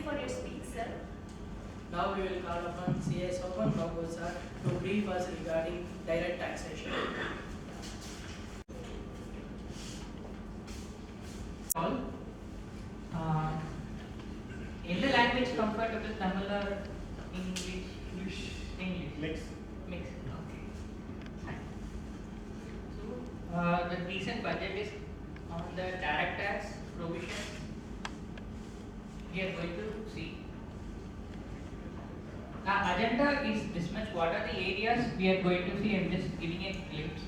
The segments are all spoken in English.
for your speech, sir. Now we will call upon C.A. Sopan Babu sir to brief us regarding direct taxation. All. In the language comfortable, Tamil or English? English. Mix. Okay. Fine. So the recent budget is on the direct tax provisions. We are going to see. Our agenda is this much. What are the areas we are going to see? I am just giving a glimpse.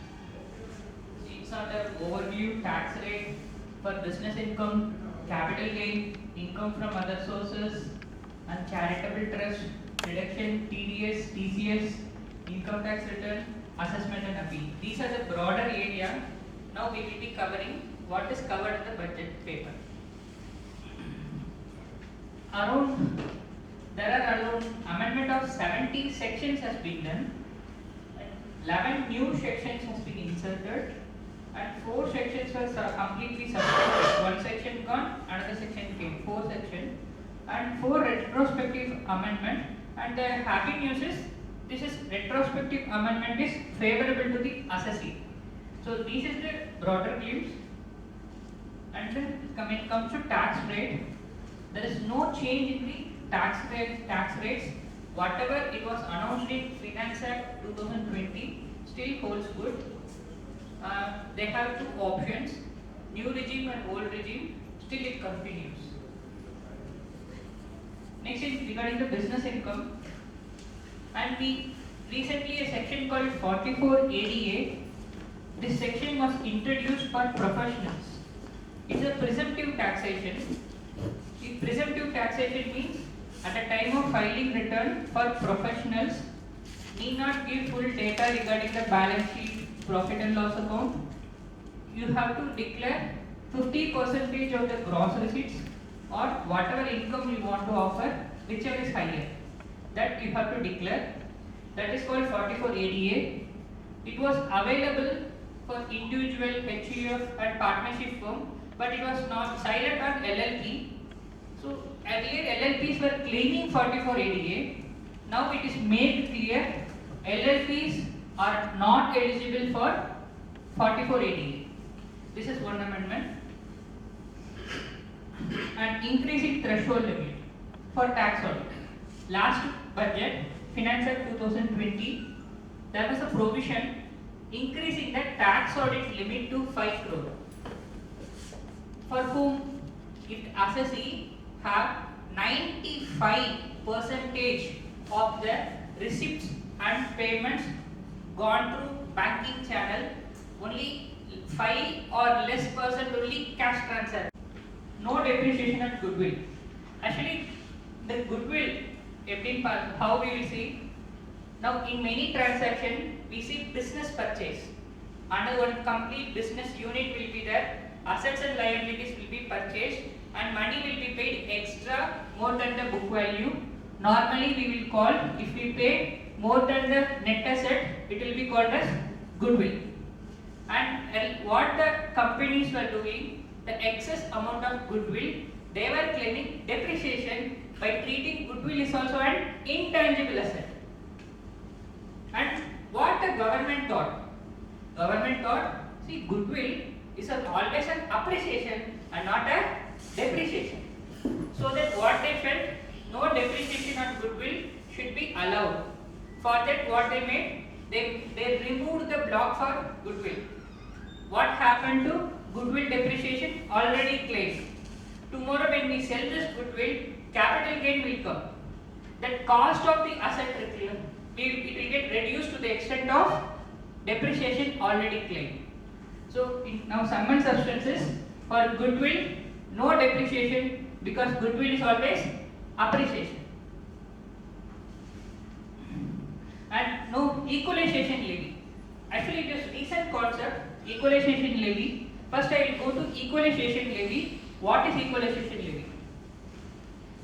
It's under overview, tax rate for business income, capital gain, income from other sources, and charitable trust, deduction, TDS, TCS, income tax return, assessment and appeal. These are the broader area. Now we will be covering what is covered in the budget paper. There are around amendment of 70 sections has been done, 11 new sections has been inserted, and 4 sections were completely subtracted. One section gone, another section came. 4 sections and 4 retrospective amendment. And the happy news is this is retrospective amendment is favorable to the assessee. So this is the broader glimpse. And then when it comes to tax rate, there is no change in the tax rates. Whatever it was announced in Finance Act 2020 still holds good. They have 2 options, new regime and old regime, still it continues. Next is regarding the business income, and we recently a section called 44 ADA. This section was introduced for professionals. It's a presumptive taxation. The presumptive taxation means at the time of filing return for professionals need not give full data regarding the balance sheet, profit and loss account. You have to declare 50% of the gross receipts or whatever income you want to offer, whichever is higher. That you have to declare. That is called 44 ADA. It was available for individual, HUF and partnership firm, but it was not silent on LLP. So earlier LLPs were claiming 44 ADA. Now it is made clear LLPs are not eligible for 44 ADA. This is one amendment. And increasing threshold limit for tax audit. Last budget, Finance Act 2020, there was a provision increasing the tax audit limit to 5 crore. For whom, if assessee have 95% of the receipts and payments gone through banking channel, only 5 or less % only cash transfer. No depreciation and goodwill. Actually, the goodwill, how we will see? Now, in many transactions, we see business purchase. Under one complete business unit will be there, assets and liabilities will be purchased, and money will be paid extra more than the book value. Normally, we will call, if we pay more than the net asset, it will be called as goodwill. And what the companies were doing, the excess amount of goodwill, they were claiming depreciation by treating goodwill is also an intangible asset. And what the government thought? Government thought, see, goodwill is always an appreciation and not a depreciation. So that what they felt, no depreciation on goodwill should be allowed. For that, what they made, they removed the block for goodwill. What happened to goodwill depreciation? Already claimed. Tomorrow when we sell this goodwill, capital gain will come. The cost of the asset it will get reduced to the extent of depreciation already claimed. So now sum and substances for goodwill, no depreciation because goodwill is always appreciation. And no equalization levy. Actually, it is recent concept, equalization levy. First, I will go to equalization levy. What is equalization levy?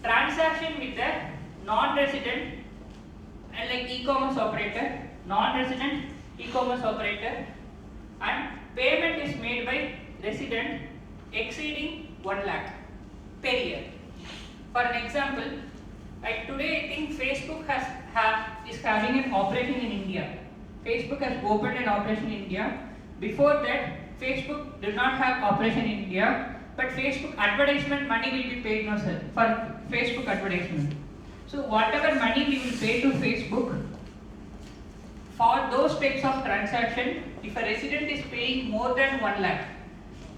Transaction with the non-resident and like e-commerce operator, non-resident e-commerce operator, and payment is made by resident exceeding 1 lakh per year. For an example, like today I think Facebook is having an operation in India. Facebook has opened an operation in India. Before that, Facebook did not have operation in India, but Facebook advertisement money will be paid now, sir, for Facebook advertisement. So whatever money we will pay to Facebook for those types of transaction, if a resident is paying more than 1 lakh,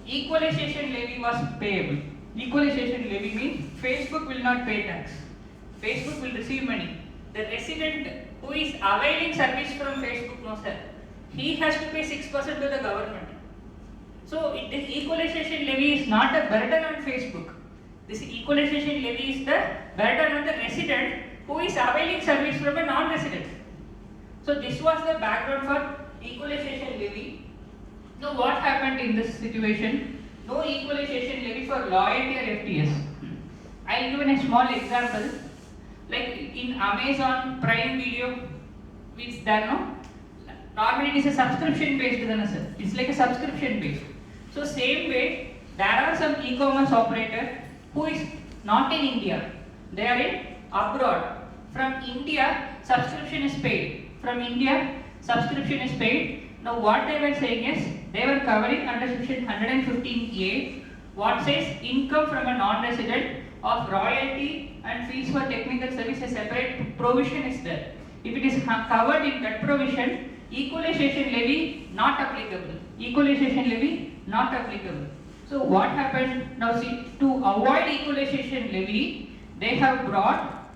equalization levy was payable. Equalization levy means Facebook will not pay tax. Facebook will receive money. The resident who is availing service from Facebook, no sir, he has to pay 6% to the government. So this equalization levy is not a burden on Facebook. This equalization levy is the burden on the resident who is availing service from a non-resident. So this was the background for equalization levy. Now what happened in this situation? No equalization levy for loyalty or FTS. I'll give a small example. Like in Amazon Prime Video, which there no. Normally it is a subscription based, sir. It's like a subscription based. So same way, there are some e-commerce operator who is not in India. They are in abroad. From India, subscription is paid. From India, subscription is paid. Now what they were saying is, they were covering under section 115A, what says income from a non-resident of royalty and fees for technical service, a separate provision is there. If it is covered in that provision, equalization levy not applicable. Equalization levy not applicable. So what happened now? See, to avoid equalization levy, they have brought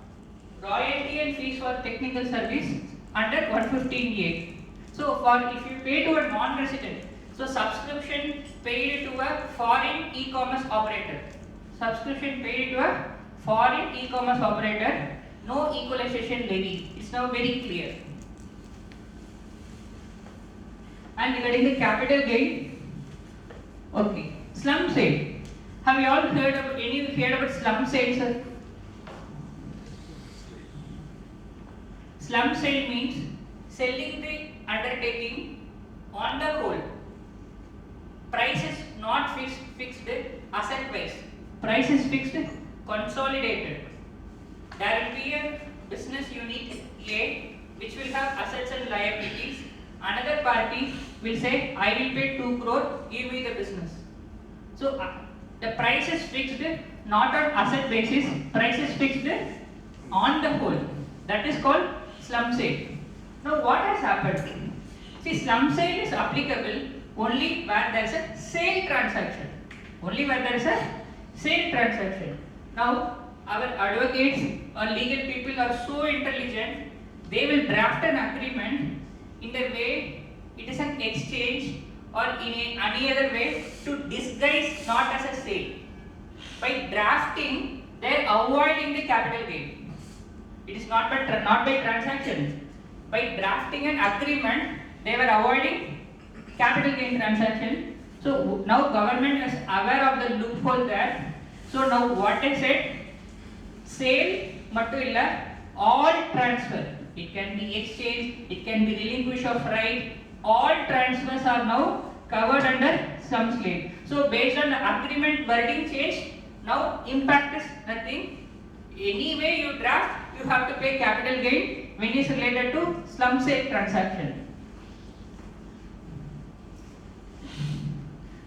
royalty and fees for technical service under 115A. So for if you pay to a non-resident, so subscription paid to a foreign e-commerce operator. Subscription paid to a foreign e-commerce operator, no equalization levy. It's now very clear. And regarding the capital gain, okay, slum sale. Have you all heard about slum sale, sir? Slum sale means selling the undertaking on the whole. Price is not fixed asset wise. Price is fixed consolidated. There will be a business unit A which will have assets and liabilities. Another party will say, I will pay 2 crore, give me the business. So the price is fixed not on asset basis, price is fixed on the whole. That is called slum sale. Now what has happened? See, slum sale is applicable only where there is a sale transaction. Only where there is a sale transaction. Now our advocates or legal people are so intelligent, they will draft an agreement in the way it is an exchange or in any other way to disguise not as a sale. By drafting, they are avoiding the capital gain. It is not by transaction. By drafting an agreement, they were avoiding capital gain transaction. So now government is aware of the loophole there. So now what I said, sale mattu illa, all transfer. It can be exchange, it can be relinquish of right. All transfers are now covered under slum sale. So based on the agreement wording change, now impact is nothing. Anyway you draft, you have to pay capital gain when it is related to slum sale transaction.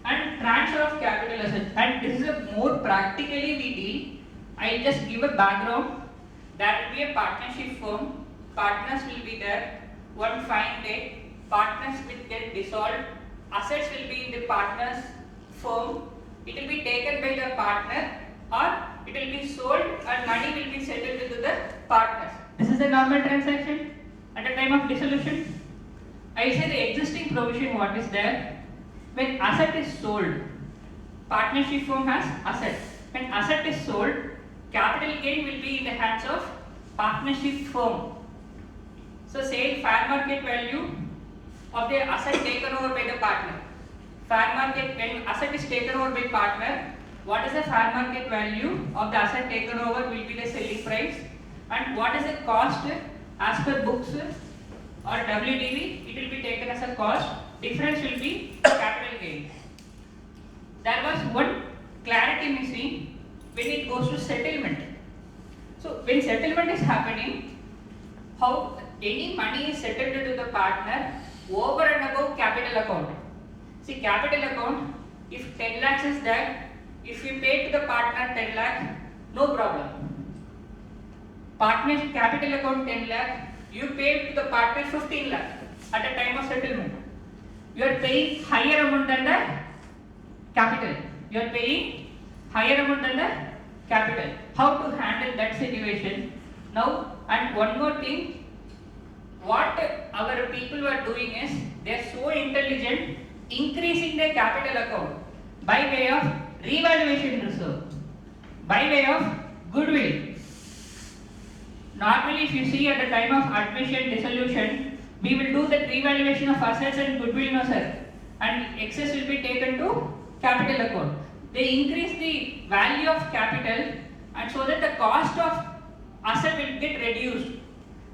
And transfer of capital assets. And this is a more practically we deal. I'll just give a background. There will be a partnership firm. Partners will be there. One fine day, partners will get dissolved. Assets will be in the partner's firm. It will be taken by the partner or it will be sold and money will be settled to the partners. This is a normal transaction at the time of dissolution. I say the existing provision what is there. When asset is sold, partnership firm has asset. When asset is sold, capital gain will be in the hands of partnership firm. So say fair market value of the asset taken over by the partner. Fair market, when asset is taken over by partner, what is the fair market value of the asset taken over will be the selling price, and what is the cost as per books or WDV, it will be taken as a cost. Difference will be capital gain. There was one clarity missing when it goes to settlement. So when settlement is happening, how any money is settled to the partner over and above capital account. See, capital account, if 10 lakhs is there, if you pay to the partner 10 lakh, no problem. Partner's capital account 10 lakh, you pay to the partner 15 lakh at a time of settlement. You are paying higher amount than the capital. You are paying higher amount than the capital. How to handle that situation? Now, and one more thing, what our people were doing is, they are so intelligent, increasing their capital account by way of revaluation reserve, by way of goodwill. Normally, if you see at the time of admission, dissolution, we will do the revaluation of assets and goodwill, no sir, and excess will be taken to capital account. They increase the value of capital, and so that the cost of asset will get reduced,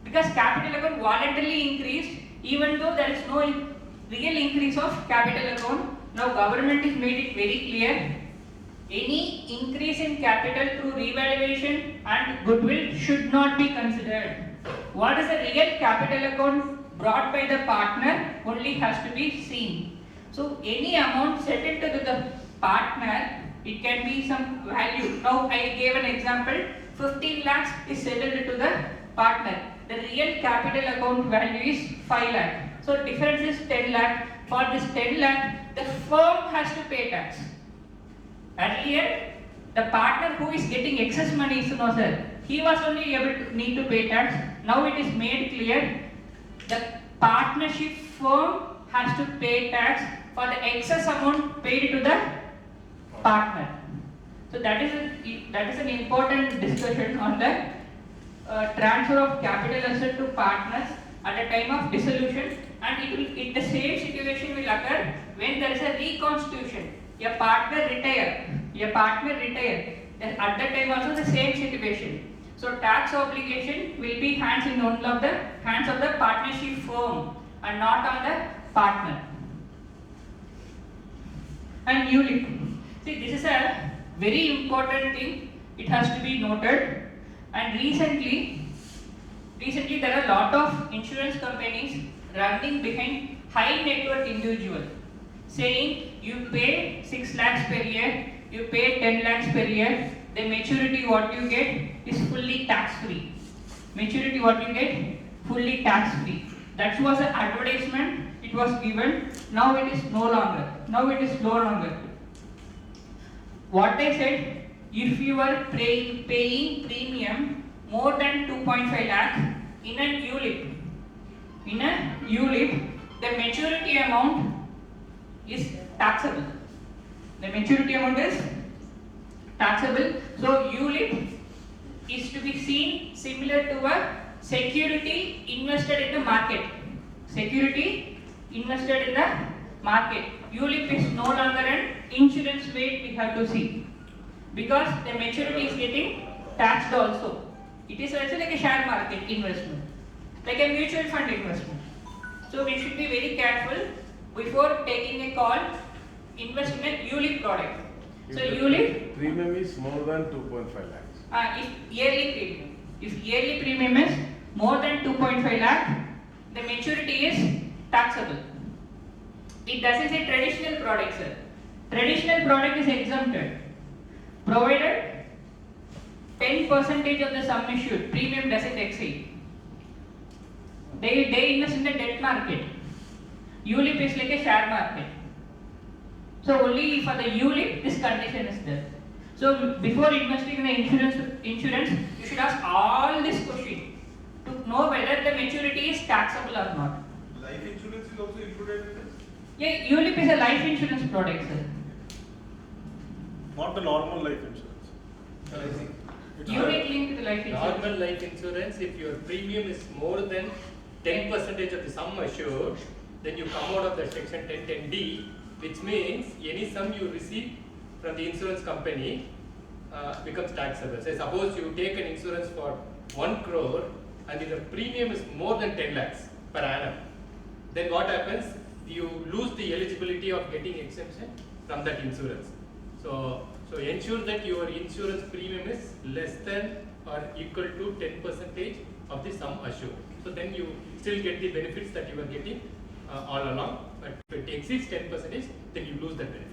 because capital account voluntarily increased even though there is no real increase of capital account. Now government has made it very clear, any increase in capital through revaluation and goodwill should not be considered. What is the real capital account brought by the partner only has to be seen. So any amount settled to the partner, it can be some value. Now I gave an example, 15 lakhs is settled to the partner. The real capital account value is 5 lakh. So difference is 10 lakh. For this 10 lakh, the firm has to pay tax. Earlier, the partner who is getting excess money is no sir, he was only able to need to pay tax. Now it is made clear, the partnership firm has to pay tax for the excess amount paid to the partner. So that is an important discussion on the transfer of capital asset to partners at a time of dissolution, and the same situation will occur when there is a reconstitution. A partner retire. Then at that time also the same situation. So tax obligation will be in the hands of the partnership firm and not on the partner. And ULIP. See, this is a very important thing. It has to be noted. And recently there are a lot of insurance companies running behind high net worth individual, saying you pay 6 lakhs per year, you pay 10 lakhs per year, the maturity what you get is fully tax free. Maturity what you get fully tax free. That was an advertisement, it was given, now it is no longer. What I said, if you are paying premium more than 2.5 lakh in a ULIP, the maturity amount is taxable. The maturity amount is taxable. So ULIP is to be seen similar to a security invested in the market. ULIP is no longer an insurance rate we have to see, because the maturity is getting taxed also. It is also like a share market investment, like a mutual fund investment. So we should be very careful before taking a call, invest in a ULIP product. So ULIP premium is more than 2.5 lakhs. If yearly premium is more than 2.5 lakh, the maturity is taxable. It doesn't say traditional product, sir. Traditional product is exempted, provided 10% of the sum issued, premium doesn't exceed. They invest in the debt market. ULIP is like a share market. So only for the ULIP this condition is there. So before investing in the insurance, you should ask all this question to know whether the maturity is taxable or not. Life insurance is also included in this? Yeah, ULIP is a life insurance product, sir. Not the normal life insurance. Unit linked to the life insurance. Normal life insurance, if your premium is more than 10% of the sum assured, then you come out of the section 1010D, which means any sum you receive from the insurance company becomes taxable. So suppose you take an insurance for 1 crore and the premium is more than 10 lakhs per annum, then what happens? You lose the eligibility of getting exemption from that insurance. So So ensure that your insurance premium is less than or equal to 10% of the sum assured. So then you still get the benefits that you are getting all along. But if it exceeds 10%, then you lose that benefit.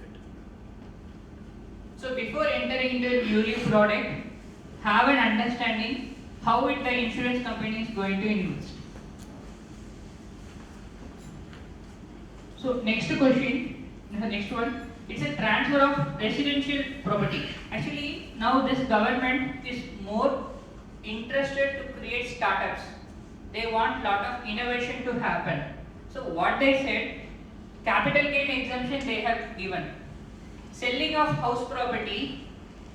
So before entering into a ULIP product, have an understanding how the insurance company is going to invest. So next question, the next one, it's a transfer of residential property. Actually, now this government is more interested to create startups. They want lot of innovation to happen. So what they said, capital gain exemption they have given. Selling of house property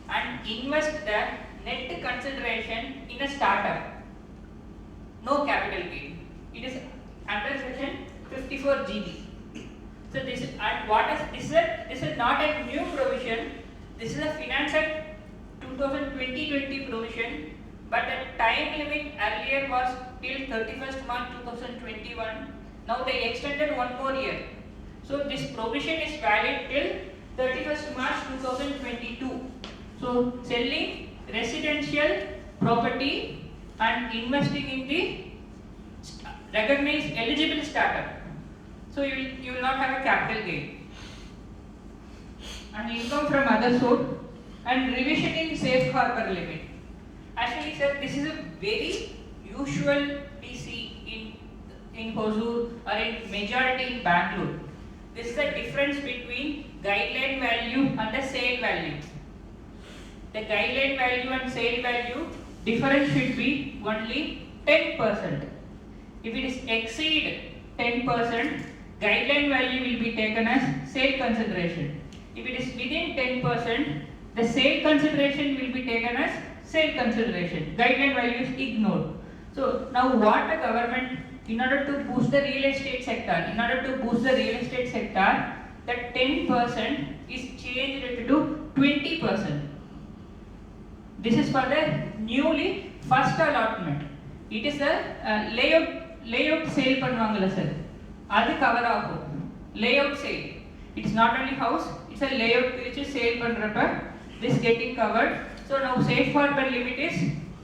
and invest the net consideration in a startup. No capital gain. It is under section 54 GB. So this is, and what is this is not a new provision. This is a Finance Act 2020 provision, but the time limit earlier was till 31st March 2021. Now they extended one more year. So this provision is valid till 31st March 2022. So selling residential property and investing in the recognized eligible startup. So you will not have a capital gain. And income from other source and revision in safe harbor limit. Actually, sir, this is a very usual PC in Hosur or in majority in Bangalore. This is the difference between guideline value and the sale value. The guideline value and sale value difference should be only 10%. If it is exceed 10%, guideline value will be taken as sale consideration. If it is within 10%, the sale consideration will be taken as sale consideration. Guideline value is ignored. So now what the government, in order to boost the real estate sector, that 10% is changed to 20%. This is for the newly first allotment. It is a layout sale பண்ணுவாங்கல்ல sir. அது cover ஆகும். Layout sale. It's not only house, it's a layout which is sale பண்றப்ப this getting covered. So now safe harbor limit is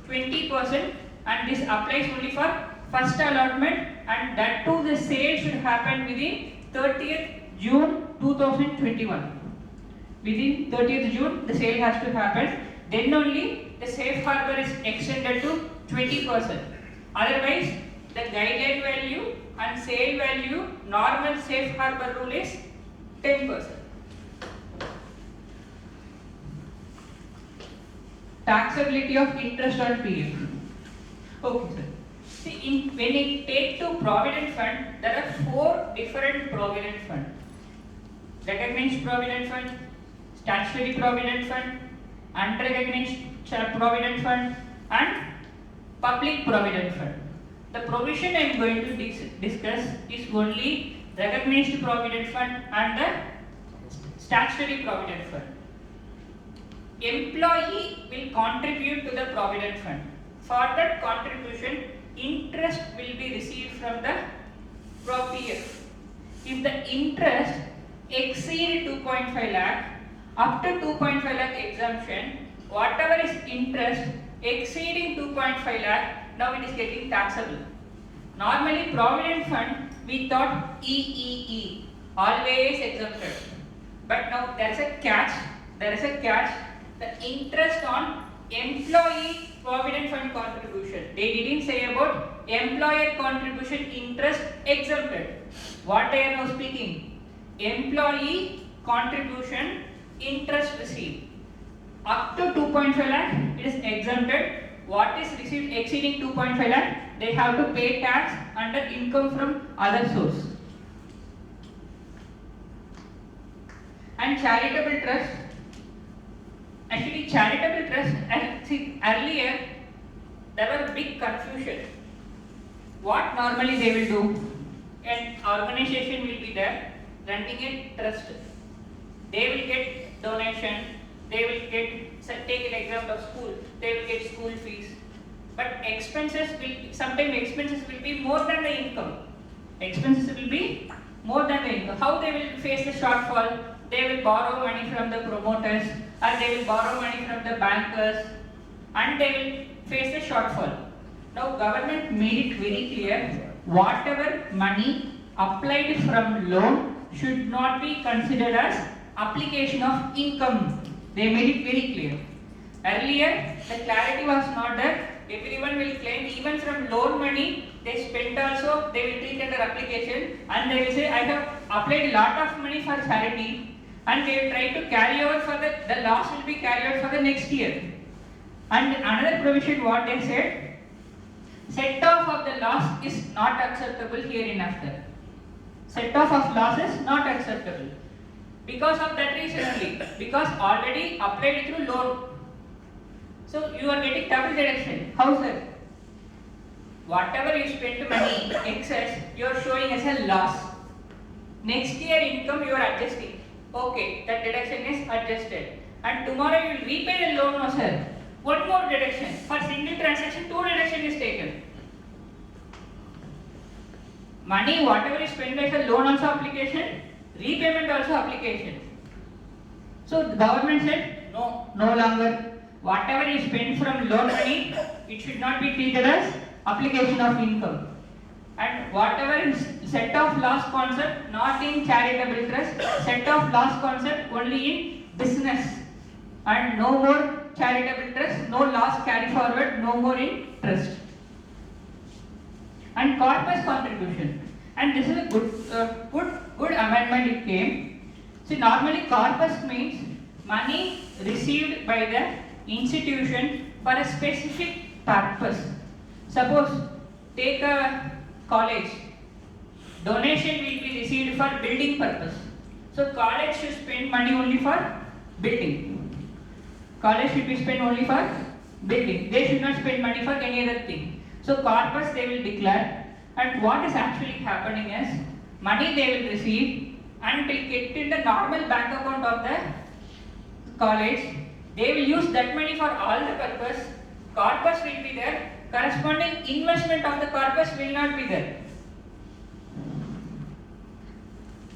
20% and this applies only for first allotment, and that too the sale should happen within 30th June 2021. Within 30th June the sale has to happen. Then only the safe harbor is extended to 20%. Otherwise, the guideline value and sale value normal safe harbor rule is 10%. Taxability of interest on PF. Okay, sir. See, when it take to provident fund, there are 4 different provident fund. Recognized provident fund, statutory provident fund, unrecognized provident fund, and public provident fund. The provision I am going to discuss is only recognized provident fund and the statutory provident fund. Employee will contribute to the provident fund. For that contribution, interest will be received from the PF. If the interest exceeds 2.5 lakh, up to 2.5 lakh exemption, whatever is interest exceeding 2.5 lakh, now it is getting taxable. Normally, provident fund we thought EEE, always exempted. But now there is a catch. The interest on employee provident fund contribution. They didn't say about employer contribution interest exempted. What they are now speaking? Employee contribution interest received. Up to 2.5 lakh, it is exempted. What is received exceeding 2.5 lakh, they have to pay tax under income from other source. And charitable trust. Actually, charitable trust, see, earlier there was big confusion. What normally they will do? An organization will be there running a trust. They will get donation. They will get, take an example of school, they will get school fees. But sometimes expenses will be more than the income. How they will face the shortfall? they will borrow money from the promoters or they will borrow money from the bankers and they will face a shortfall. Now government made it very clear, whatever money applied from loan should not be considered as application of income. They made it very clear. Earlier, the clarity was not there. Everyone will claim even from loan money, they spent also, they will treat under application and they will say, I have applied a lot of money for charity and they will try to carry over for the loss will be carried out for the next year. And another provision what they said, set off of the loss is not acceptable hereinafter. Set off of loss is not acceptable. Because of that reason only, because already applied through loan. So you are getting double deduction. How sir? Whatever you spent money excess, you are showing as a loss. Next year income you are adjusting. Okay, that deduction is adjusted. And tomorrow you will repay the loan, no sir. One more deduction. For single transaction, 2 deduction is taken. Money, whatever is spent as a loan also application, repayment also application. So the government said, no longer. Whatever is spent from loan money, it should not be treated as application of income. And whatever is set off loss concept, not in charitable trust, set off loss concept only in business. And no more charitable trust, no loss carry forward, no more in trust. And corpus contribution. And this is a good amendment it came. See, normally corpus means money received by the institution for a specific purpose. Suppose, take a college. Donation will be received for building purpose. So college should spend money only for building. College should be spent only for building. They should not spend money for any other thing. So corpus they will declare, and what is actually happening is money they will receive and will get in the normal bank account of the college. They will use that money for all the purpose. Corpus will be there. Corresponding investment of the corpus will not be there.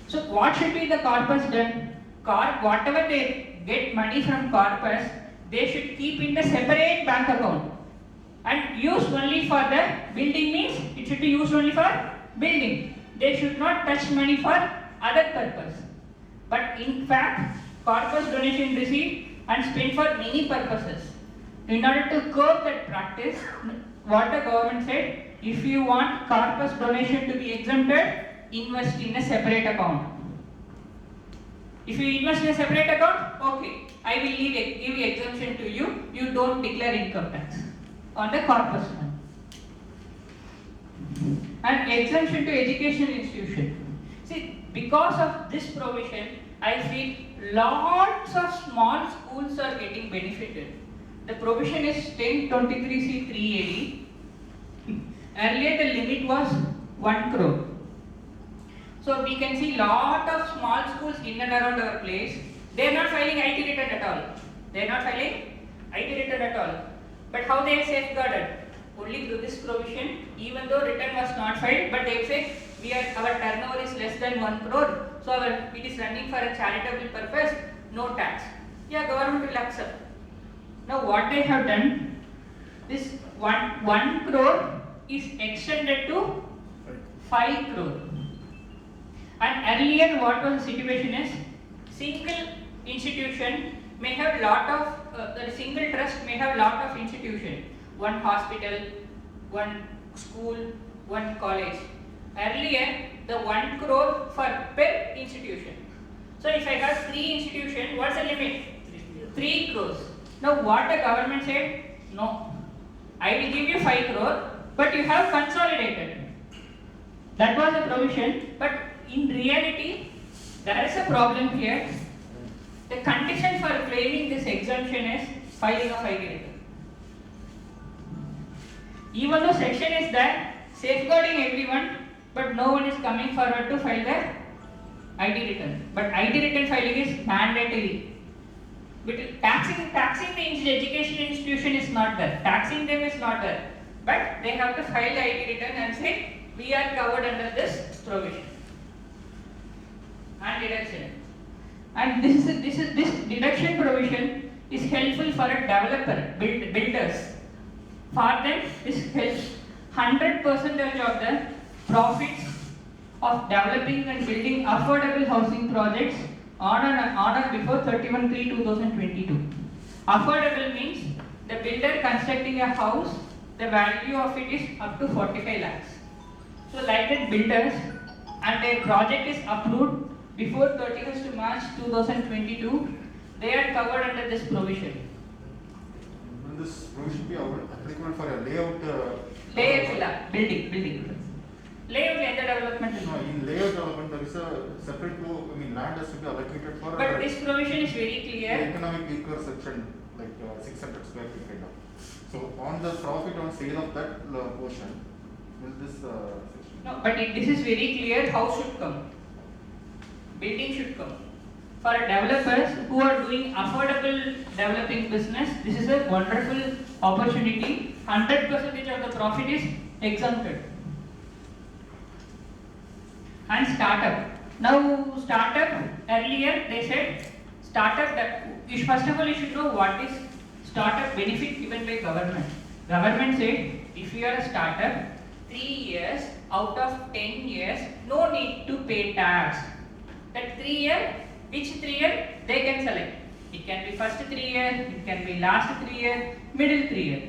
So what should be the corpus done? Whatever they get money from corpus, they should keep in the separate bank account and use only for the building means it should be used only for building. They should not touch money for other purpose. But in fact, corpus donation received and spent for many purposes. In order to curb that practice, what the government said, if you want corpus donation to be exempted, invest in a separate account. If you invest in a separate account, okay, I will give exemption to you, you don't declare income tax on the corpus fund. And exemption to education institution. See, because of this provision, I feel lots of small schools are getting benefited. The provision is 1023C3AD. Earlier the limit was 1 crore. So we can see lot of small schools in and around our place. They are not filing IT return at all. They are not filing IT return at all. But how they are safeguarded? Only through this provision, even though return was not filed, but they say our turnover is less than 1 crore, so it is running for a charitable purpose, no tax. Yeah, government will accept. Now what they have done, this 1 crore is extended to 5 crore. And earlier what was the situation is, single institution may have lot of, the single trust may have lot of institution. One hospital, one school, one college. Earlier, the 1 crore for per institution. So if I have 3 institutions, what's the limit? 3 crores. Now what the government said? No. I will give you 5 crore, but you have consolidated. That was the provision, but in reality, there is a problem here. The condition for claiming this exemption is filing of IT return. Even though section is there, safeguarding everyone, but no one is coming forward to file their IT return. But IT return filing is mandatory. But taxing the education institution is not there. Taxing them is not there. But they have to file the IT return and say, we are covered under this provision. And deduction. And this deduction provision is helpful for a developer, builders. For them, this helps 100% of the profits of developing and building affordable housing projects on or before 31/3/2022. Affordable means the builder constructing a house, the value of it is up to 45 lakhs. So like that builders and their project is approved before 31st March 2022, they are covered under this provision. Will this provision be applicable for a layout? Building. Layout land development. No, in layout development there is a separate land has to be allocated for. But this provision is very clear. Economic weaker section, like 600 square feet kind of. So on the profit on sale of that portion, will this section? No, but this is very clear. House should come. Building should come. For developers who are doing affordable developing business, this is a wonderful opportunity. 100% of the profit is exempted. And startup. Now startup, earlier they said startup, first of all you should know what is startup benefit given by government. Government said if you are a startup, 3 years out of 10 years, no need to pay tax. That 3 year, which 3 year they can select. It can be first 3 year, it can be last 3 year, middle 3 year.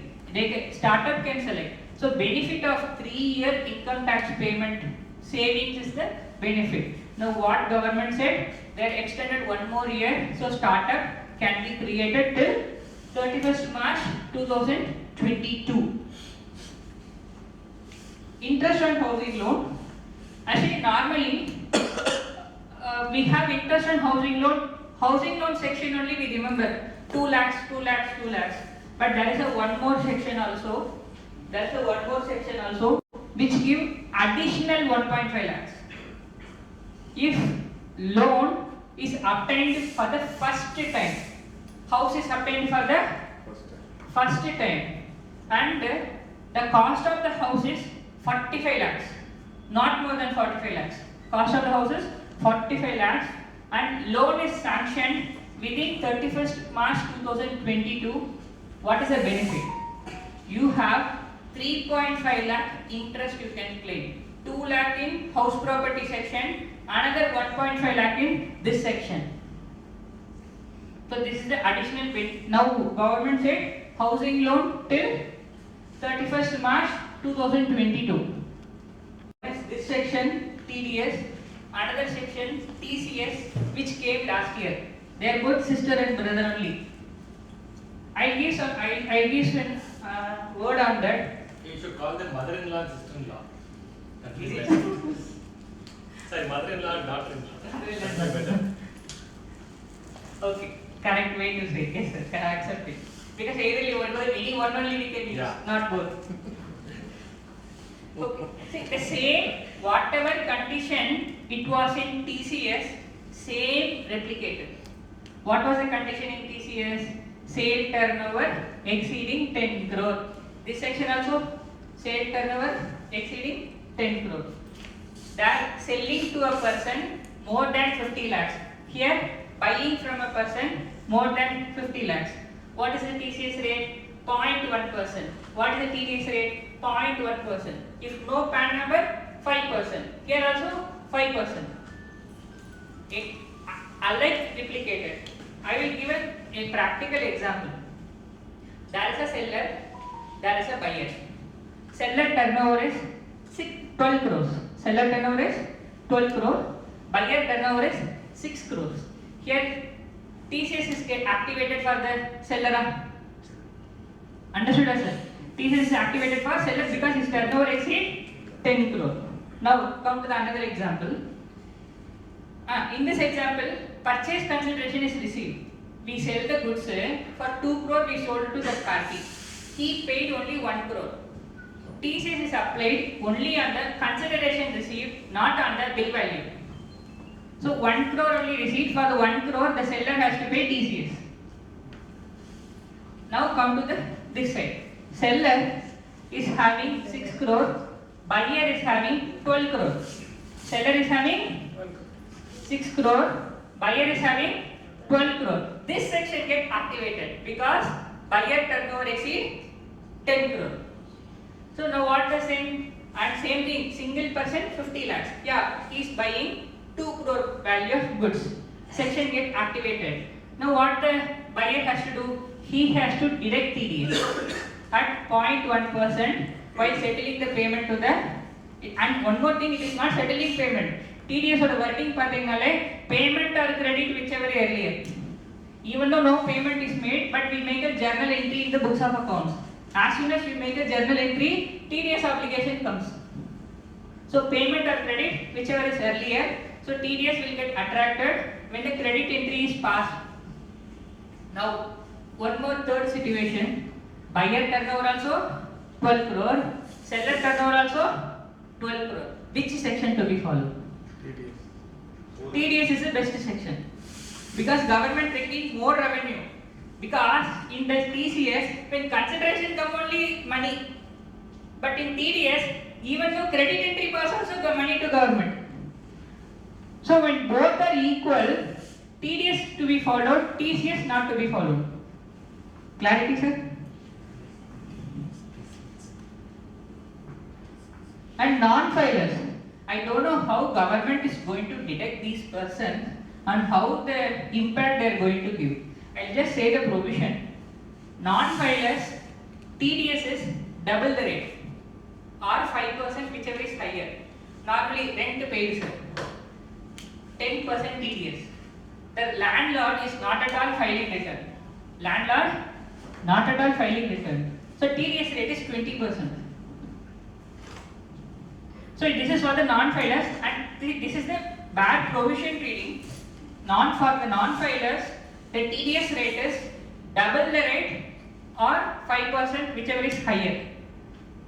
Startup can select. So benefit of 3-year income tax payment savings is the benefit. Now what government said? They are extended 1 more year. So startup can be created till 31st March 2022. Interest on housing loan. Actually normally we have interest on housing loan. Housing loan section only we remember 2 lakhs. But there is a one more section also. Which give additional 1.5 lakhs. If loan is obtained for the first time, house is obtained for the first time, and the cost of the house is 45 lakhs, not more than 45 lakhs. Cost of the house is 45 lakhs, and loan is sanctioned within 31st March 2022. What is the benefit? You have 3.5 lakh interest you can claim. 2 lakh in house property section, another 1.5 lakh in this section. So this is the additional bit. Now government said housing loan till 31st March 2022. This section TDS, another section TCS, which came last year. They are both sister and brother only. I'll give some word on that. You should call them mother-in-law and sister-in-law. That will be Is better. Sorry, mother-in-law and daughter-in-law. That will be better. Okay, correct way to say. Yes, sir. Can I accept it? Because either you want any one only we can use, Yeah. not both. Okay. See, the same whatever condition it was in TCS, same replicated. What was the condition in TCS? Sale turnover exceeding 10 crore. This section also sale turnover exceeding 10 crore. That selling to a person more than 50 lakhs. Here buying from a person more than 50 lakhs. What is the TCS rate? 0.1%. What is the TDS rate? 0.1%. If no PAN number, 5%. Here also 5%. Alike replicated. I will give a practical example. There is a seller, there is a buyer. Seller turnover is 12 crores. Seller turnover is 12 crore. Buyer turnover is 6 crores. Here TCS is get activated for the seller. Understood, sir? TCS is activated for seller because his turnover exceeds 10 crore. Now come to the another example. In this example, purchase consideration is received. We sell the goods for 2 crore. We sold to that party. He paid only 1 crore. TCS is applied only on the consideration received, not on the bill value. So 1 crore only received. For the 1 crore, the seller has to pay TCS. Now come to this side. Seller is having 6 crore. Buyer is having 12 crore. Seller is having 6 crore. buyer is having 12 crore. This section get activated because buyer turnover exceed 10 crore. So now what the same and same thing, single person 50 lakhs. Yeah, he is buying 2 crore value of goods. Section get activated. Now what the buyer has to do? He has to deduct TDS at 0.1% while settling the payment to the. And one more thing, it is not settling payment. TDS or working pathingale payment or credit whichever earlier. Even though no payment is made, but we make a journal entry in the books of accounts. As soon as we make a journal entry, TDS obligation comes. So payment or credit, whichever is earlier, so TDS will get attracted when the credit entry is passed. Now, one more third situation, buyer turnover also 12 crore, seller turnover also 12 crore. Which section to be followed? TDS is the best section because government taking more revenue. Because in the TCS, when consideration come only money, but in TDS, even though credit entry pass also the money to government. So when both are equal, TDS to be followed, TCS not to be followed. Clarity, sir? And non-filers, I don't know how government is going to detect these persons and how the impact they are going to give. I'll just say the provision. Non-filers, TDS is double the rate or 5% whichever is higher. Normally rent paid sir. 10% TDS. The landlord is not at all filing return. Landlord not at all filing return. So TDS rate is 20%. So this is for the non-filers and this is the bad provision reading. For the non-filers, the TDS rate is double the rate or 5% whichever is higher.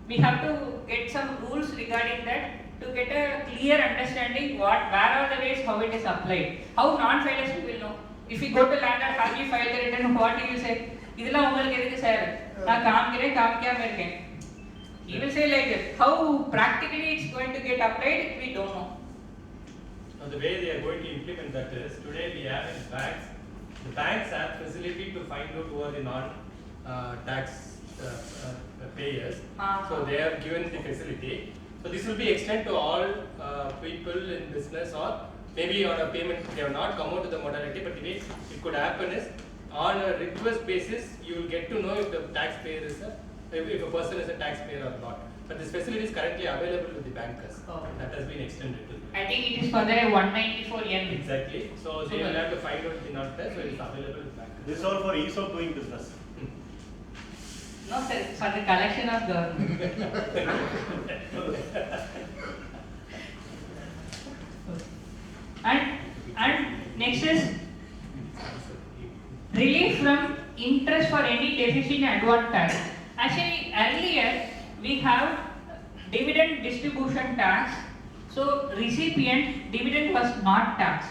We have to get some rules regarding that to get a clear understanding where are the ways how it is applied. How non-filers will know. If we go to landlord, have you filed the return, what he will say? Idhila ungalku edukku sir, na kaam kiyam irukken. He will say like this. How practically it's going to get applied, we don't know. Now the way they are going to implement that is, today we have in banks, the banks have facility to find out who are the non-tax payers. So they have given the facility. So this will be extended to all people in business or maybe on a payment, they have not come out to the modality, but the way it could happen is, on a request basis, you will get to know if the taxpayer is if a person is a taxpayer or not. But this facility is currently available with the bankers. Oh. That has been extended to them. I think it is for the 194N. Exactly. So they will have to find out the non-tax, so it is available with bankers. This is all for ease of doing business. No sir, for the collection of government. and next is relief from interest for any deficit in advance tax. Actually, earlier we have dividend distribution tax. So recipient dividend was not taxed.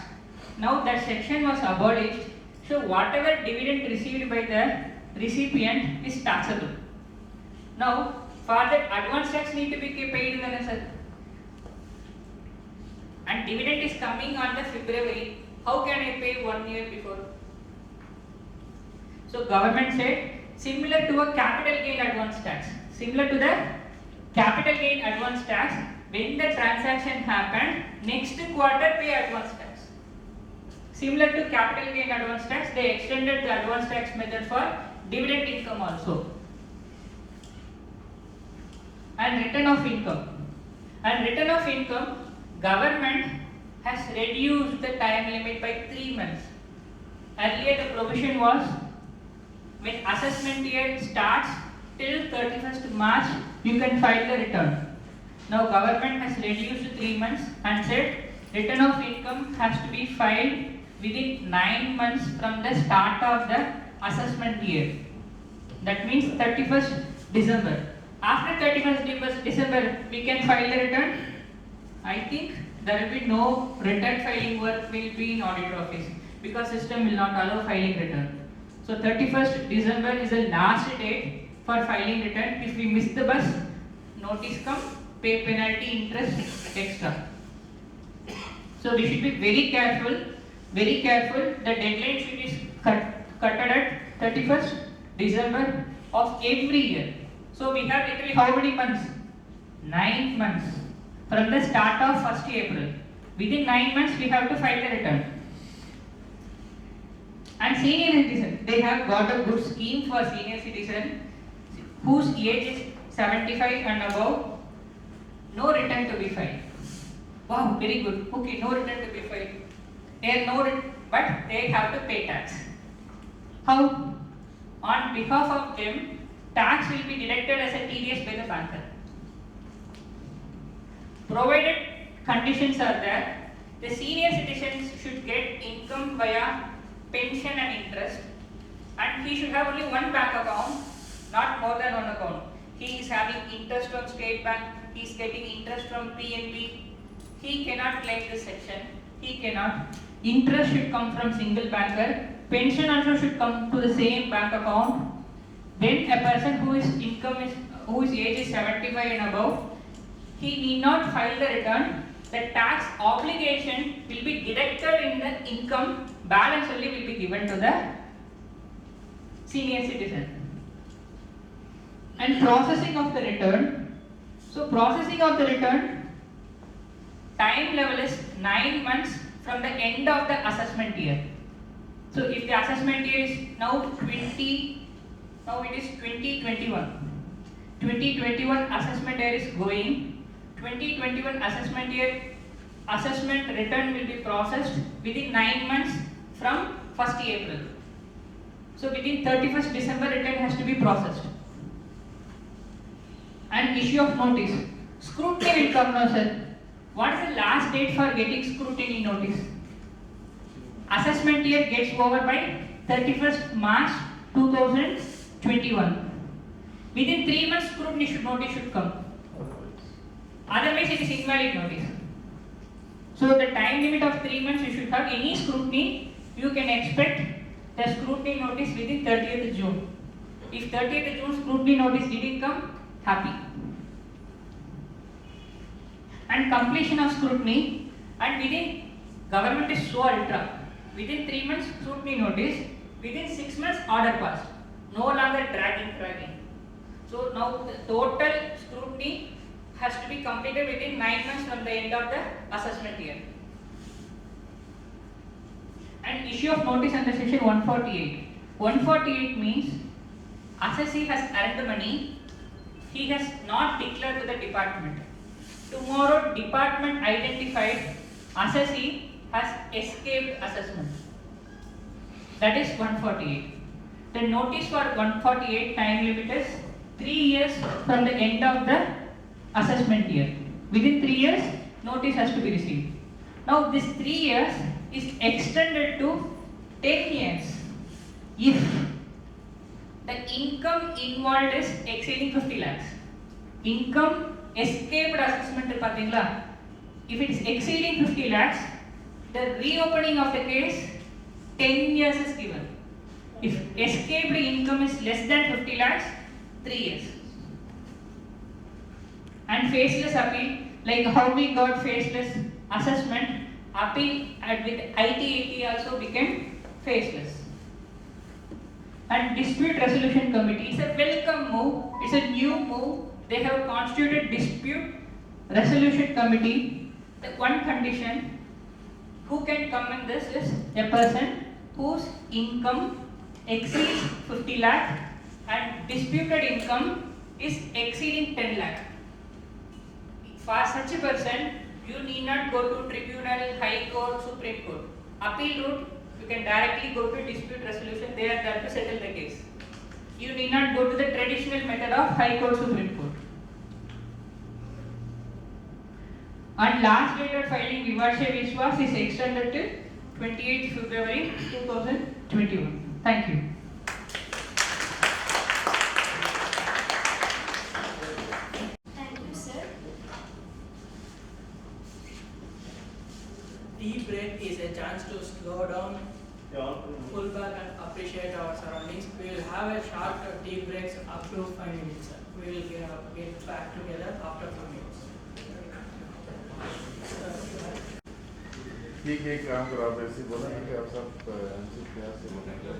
Now that section was abolished. So whatever dividend received by the recipient is taxable. Now for that advance tax need to be paid in the next. And dividend is coming on the February. How can I pay 1 year before? So government said similar to a capital gain advance tax. Similar to the capital gain advance tax, when the transaction happened, next quarter pay advance tax. Similar to capital gain advance tax, they extended the advance tax method for dividend income also. And return of income. And return of income, government has reduced the time limit by 3 months. Earlier the provision was when assessment year starts till 31st March, you can file the return. Now government has reduced to 3 months and said return of income has to be filed within 9 months from the start of the assessment year. That means 31st December. After 31st December, we can file the return. I think there will be no return filing work will be in auditor office because system will not allow filing return. So 31st December is the last date for filing return. If we miss the bus, notice come, pay penalty, interest, extra. So we should be very careful very careful. The deadline sheet is cut at 31st December of every year. So we have literally how many months? 9 months from the start of 1st April. Within 9 months we have to file the return. And senior citizen, they have got a good scheme for senior citizen whose age is 75 and above. No return to be filed. Wow, very good. Okay, no return to be filed. They are but they have to pay tax. How? On behalf of them, tax will be deducted as a TDS by the banker. Provided conditions are there, the senior citizens should get income via pension and interest, and he should have only one bank account, not more than one account. He is having interest from State Bank, he is getting interest from PNB. He cannot claim this section. He cannot. Interest should come from single banker. Pension also should come to the same bank account. Then a person whose age is 75 and above, he need not file the return. The tax obligation will be deducted in the income. Balance only will be given to the senior citizen. And processing of the return. So processing of the return, time level is 9 months from the end of the assessment year. So if the assessment year is now it is 2021. 2021 assessment year is going. 2021 assessment year assessment return will be processed within 9 months from 1st April. So within 31st December return has to be processed. And issue of notice. Scrutiny will come now, sir. What is the last date for getting scrutiny notice? Assessment year gets over by 31st March 2021. Within 3 months scrutiny notice should come. Otherwise it is invalid notice. So the time limit of 3 months you should have any scrutiny, you can expect the scrutiny notice within 30th June. If 30th June scrutiny notice didn't come, happy. And completion of scrutiny, and within, government is so ultra, within 3 months scrutiny notice, within 6 months order passed, no longer dragging. So now the total scrutiny has to be completed within 9 months from the end of the assessment year. And issue of notice under section 148. 148 means assessee has earned money, he has not declared to the department. Tomorrow department identified assessee has escaped assessment. That is 148. The notice for 148 time limit is 3 years from the end of the assessment year. Within 3 years, notice has to be received. Now this 3 years is extended to 10 years if the income involved is exceeding 50 lakhs. Income escaped assessment, if it is exceeding 50 lakhs, the reopening of the case 10 years is given. If escaped income is less than 50 lakhs, 3 years. And faceless appeal, like how we got faceless assessment, appeal with ITAT also became faceless. And dispute resolution committee is a welcome move, it's a new move. They have constituted dispute resolution committee. The one condition who can come in this is a person whose income exceeds 50 lakh and disputed income is exceeding 10 lakh. For such a person, you need not go to tribunal, high court, supreme court. Appeal route, you can directly go to dispute resolution, they are there to settle the case. You need not go to the traditional method of high court, supreme court. And last date of filing Vivarsha Vishwas is extended till 28th February 2021. Thank you. Thank you, sir. Tea break is a chance to slow down, pull back and appreciate our surroundings. We will have a short tea breaks up to 5 minutes. We will get back together after 5 minutes. ठीक है, एक काम करो आप ऐसे बोला ना कि आप सब एनसीपीआर से बोलेंगे।